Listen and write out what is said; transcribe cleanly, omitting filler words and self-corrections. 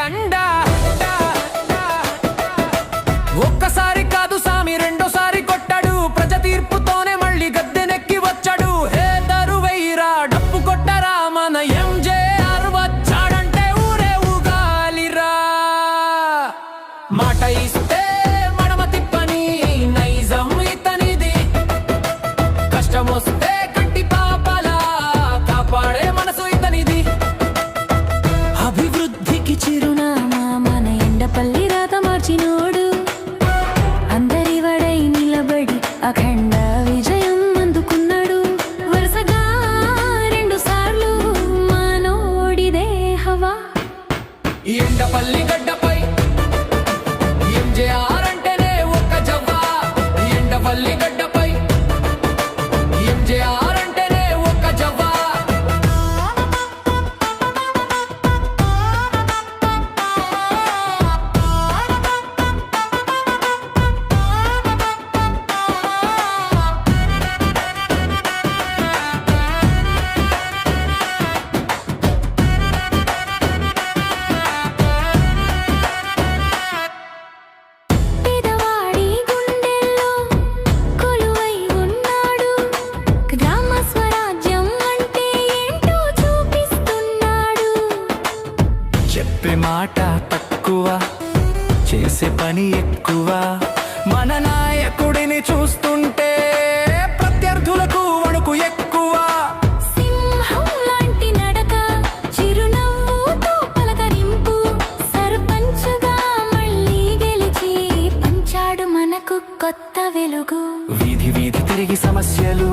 కండ ఒక్కసారి కాదు సామి రెండోసారి కొట్టాడు ప్రజ తీర్పుతోనే మళ్ళీ గద్దెనెక్కి వచ్చాడు హే దరువైరా డప్పు కొట్టరా మన ఎంజేఆర్ వచ్చాడంటే ఊరే ఊగాలిరా మాట ఇస్తే మడమ తిప్పని నైజం ఇతనిది కష్టమొస్తే కంటి పాపలా కాపాడే మనసు ఇతనిది అభివృద్ధికి చిరునామా మన ఎండపల్లి రాత మార్చినోడు అందరి వడై నిలబడి అఖండ విజయం అందుకున్నాడు వరుసగా 2 సార్లు మనోడిదే హవా ఎండపల్లి గడ్డపై ఎంజేఆర్ అంటేనే ఒక్క జవ్వా ఎండపల్లి గడ్డపై ఎంజేఆర్ అంటేనే ఒక్క జవ్వా పేదవాడి గుండెల్లో కొలువై ఉన్నాడు గ్రామ స్వరాజ్యం అంటే ఏంటో చూపిస్తున్నాడు చెప్పే మాట తక్కువ చేసే పని ఎక్కువ మన నాయకుడిని చూస్తుంటే ప్రత్యర్థులకు వణుకు ఎక్కువ సింహం లాంటి నడక చిరునవ్వుతో పలకరింపు సర్పంచుగా మళ్ళీ గెలిచి పంచాడు మనకు కొత్త వెలుగు వీధి వీధి తిరిగి సమస్యలు